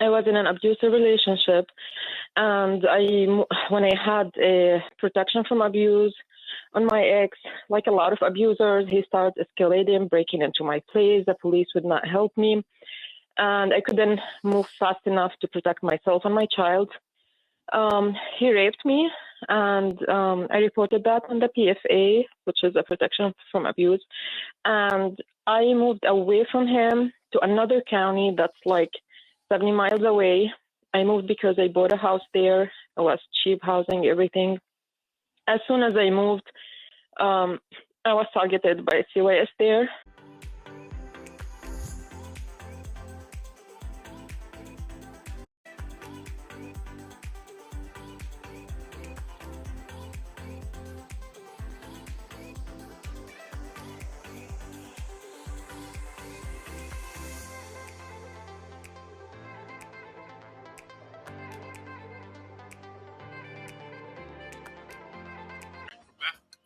I was in an abusive relationship, and when I had a protection from abuse on my ex, like a lot of abusers, he started escalating, breaking into my place. The police would not help me, and I couldn't move fast enough to protect myself and my child. He raped me, and I reported that on the PFA, which is a protection from abuse. And I moved away from him to another county that's like 70 miles away. I moved because I bought a house there. It was cheap housing, everything. As soon as I moved, I was targeted by CYS there.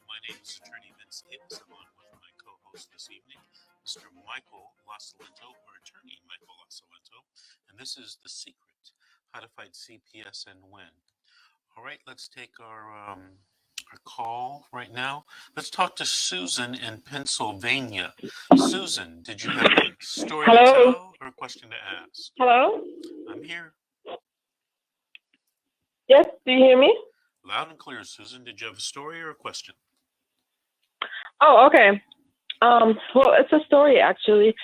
My name is Attorney Vincent. I'm on with my co-host this evening, Mr. Michael Lasalento, or Attorney Michael Lasalento, and this is The Secret, How to Fight CPS and Win. All right, let's take our call right now. Let's talk to Susan in Pennsylvania. Susan, did you have a story to tell or a question to ask? Hello? I'm here. Yes, do you hear me? Loud and clear, Susan. Did you have a story or a question? Oh, okay. Well, it's a story, actually.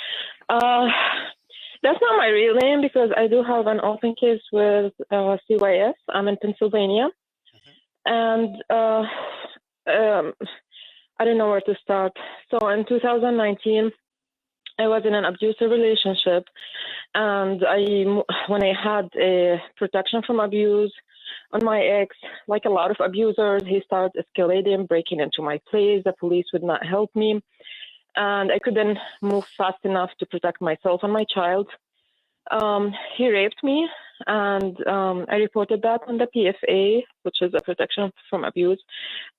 That's not my real name because I do have an open case with CYS. I'm in Pennsylvania. And I don't know where to start. So in 2019, I was in an abusive relationship. And when I had a protection from abuse on my ex, like a lot of abusers, he started escalating, breaking into my place. The police would not help me. And I couldn't move fast enough to protect myself and my child. He raped me, and I reported that on the PFA, which is a protection from abuse.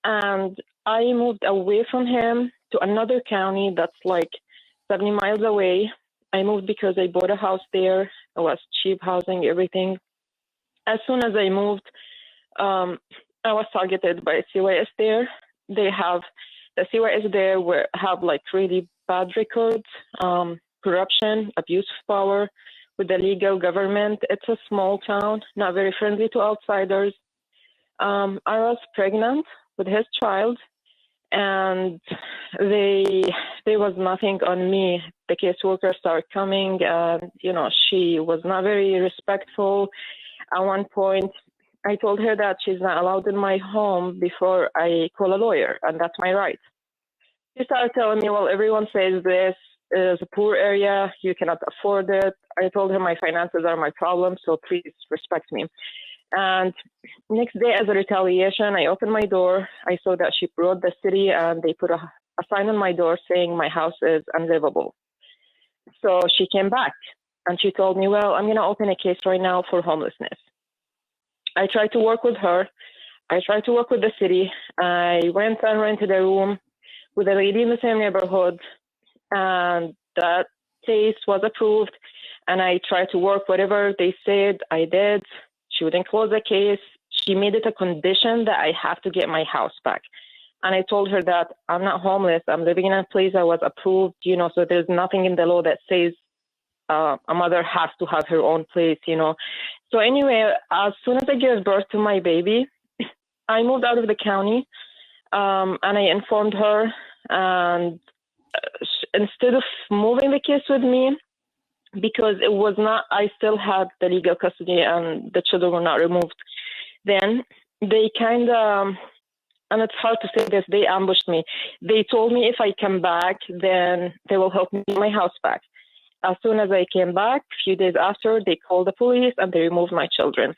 And I moved away from him to another county that's like 70 miles away. I moved because I bought a house there. It was cheap housing, everything. As soon as I moved, I was targeted by CYS there. The CYS there have like really bad records, corruption, abuse of power with the legal government. It's a small town, not very friendly to outsiders. I was pregnant with his child, and there was nothing on me. The caseworker started coming, and she was not very respectful. At one point, I told her that she's not allowed in my home before I call a lawyer, and that's my right. She started telling me, well, everyone says this is a poor area, you cannot afford it. I told her my finances are my problem, so please respect me. And next day, as a retaliation, I opened my door. I saw that she brought the city, and they put a sign on my door saying my house is unlivable. So she came back, and she told me, well, I'm going to open a case right now for homelessness. I tried to work with her. I tried to work with the city. I went and rented a room with a lady in the same neighborhood, and that case was approved. And I tried to work whatever they said. I did. She wouldn't close the case. She made it a condition that I have to get my house back. And I told her that I'm not homeless. I'm living in a place that was approved, so there's nothing in the law that says a mother has to have her own place, So anyway, as soon as I gave birth to my baby, I moved out of the county, and I informed her. And instead of moving the case with me, because it was not, I still had the legal custody and the children were not removed, then they kind of, and it's hard to say this, they ambushed me. They told me if I come back, then they will help me get my house back. As soon as I came back, a few days after, they called the police and they removed my children.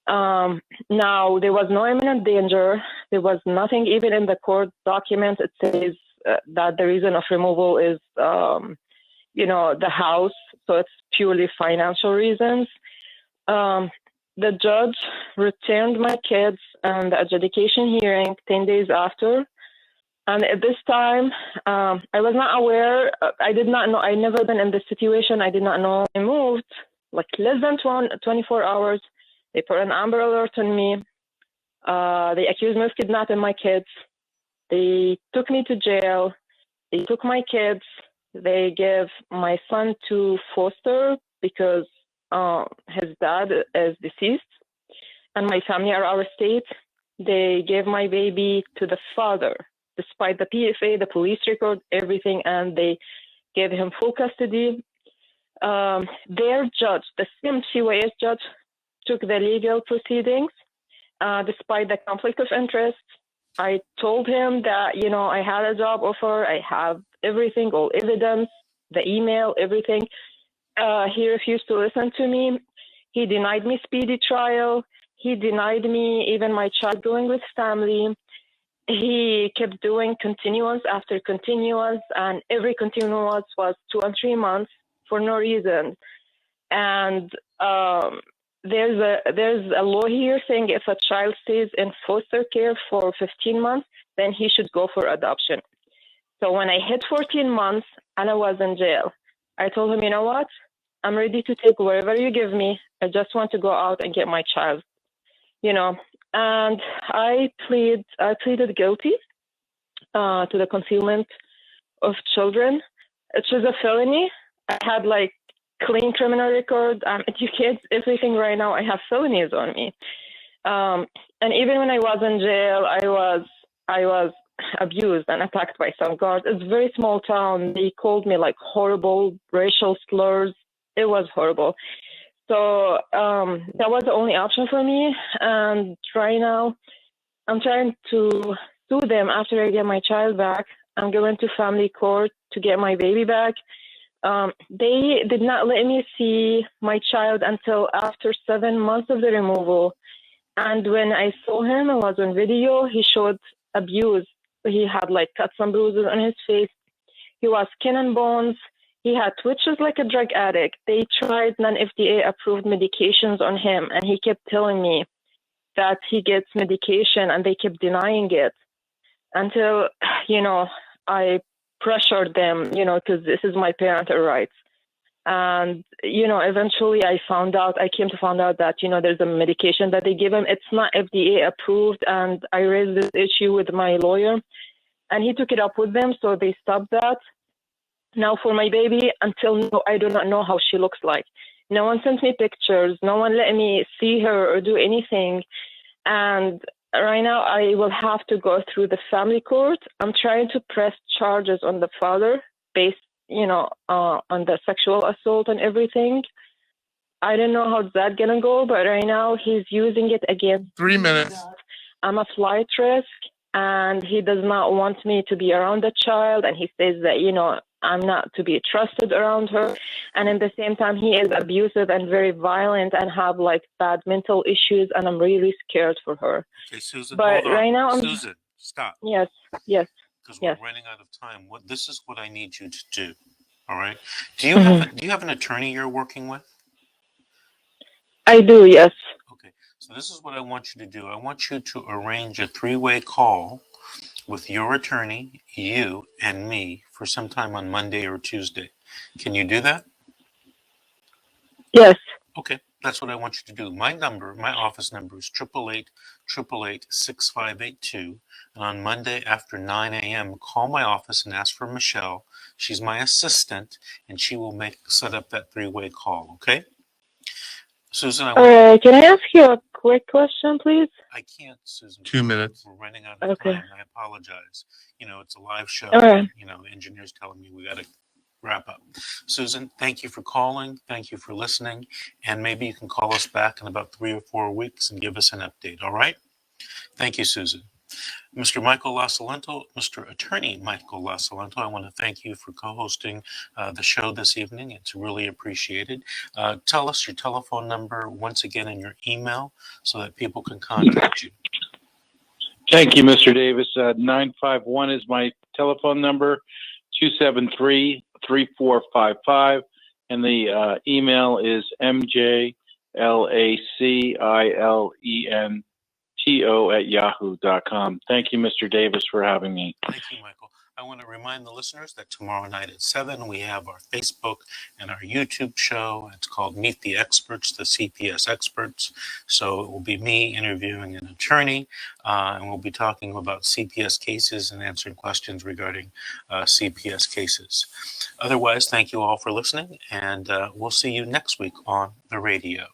Now, there was no imminent danger. There was nothing even in the court document. It says that the reason of removal is, the house. So it's purely financial reasons. The judge returned my kids and the adjudication hearing 10 days after. And at this time, I was not aware. I did not know. I never been in this situation. I did not know I moved like less than 24 hours. They put an Amber Alert on me. They accused me of kidnapping my kids. They took me to jail. They took my kids. They gave my son to foster because his dad is deceased, and my family are out of state. They gave my baby to the father, despite the PFA, the police record, everything, and they gave him full custody. Their judge, the same CYS judge, took the legal proceedings despite the conflict of interest. I told him that, I had a job offer. I have everything, all evidence, the email, everything. He refused to listen to me. He denied me speedy trial. He denied me even my child going with family. He kept doing continuance after continuance, and every continuance was 2 and 3 months for no reason. And there's a law here saying if a child stays in foster care for 15 months, then he should go for adoption. So when I hit 14 months and I was in jail, I told him, you know what? I'm ready to take wherever you give me. I just want to go out and get my child, And I pleaded guilty to the concealment of children. It was a felony. I had clean criminal record. I'm educated, everything right now. I have felonies on me. And even when I was in jail, I was abused and attacked by some guards. It's a very small town. They called me horrible racial slurs. It was horrible. So that was the only option for me. And right now, I'm trying to sue them after I get my child back. I'm going to family court to get my baby back. They did not let me see my child until after 7 months of the removal. And when I saw him, I was on video, he showed abuse. He had cuts and bruises on his face. He was skin and bones. He had twitches like a drug addict. They tried non-FDA approved medications on him, and he kept telling me that he gets medication, and they kept denying it until, I pressured them, because this is my parental rights. And, eventually I came to find out that, there's a medication that they give him. It's not FDA approved. And I raised this issue with my lawyer, and he took it up with them. So they stopped that. Now for my baby, until now, I do not know how she looks like. No one sent me pictures. No one let me see her or do anything. And right now I will have to go through the family court. I'm trying to press charges on the father based, on the sexual assault and everything. I don't know how that's going to go, but right now he's using it against 3 minutes. I'm a flight risk, and he does not want me to be around the child. And he says that, I'm not to be trusted around her. And at the same time, he is abusive and very violent and have bad mental issues. And I'm really scared for her. Okay, Susan, but hold on. Right now, Susan, stop. Yes. Because we're running out of time. This is what I need you to do. All right. Do you have an attorney you're working with? I do, yes. Okay. So this is what I want you to do. I want you to arrange a 3-way call with your attorney, you, and me for sometime on Monday or Tuesday. Can you do that? Yes. Okay, that's what I want you to do. My office number is 888-888-6582. And on Monday after 9 a.m., call my office and ask for Michelle. She's my assistant, and she will set up that 3-way call, okay? Susan, can I ask you a quick question, please? I can't, Susan. 2 minutes. We're running out of time. I apologize. It's a live show. Right. The engineer's telling me we got to wrap up. Susan, thank you for calling. Thank you for listening. And maybe you can call us back in about 3 or 4 weeks and give us an update. All right? Thank you, Susan. Mr. Michael LaSalento, Mr. Attorney Michael LaSalento, I want to thank you for co-hosting the show this evening. It's really appreciated. Tell us your telephone number once again and your email so that people can contact you. Thank you, Mr. Davis. 951 is my telephone number, 273-3455, and the email is mjlacilento@yahoo.com. Thank you, Mr. Davis, for having me. Thank you, Michael. I want to remind the listeners that tomorrow night at 7, we have our Facebook and our YouTube show. It's called Meet the Experts, the CPS Experts. So it will be me interviewing an attorney, and we'll be talking about CPS cases and answering questions regarding CPS cases. Otherwise, thank you all for listening, and we'll see you next week on the radio.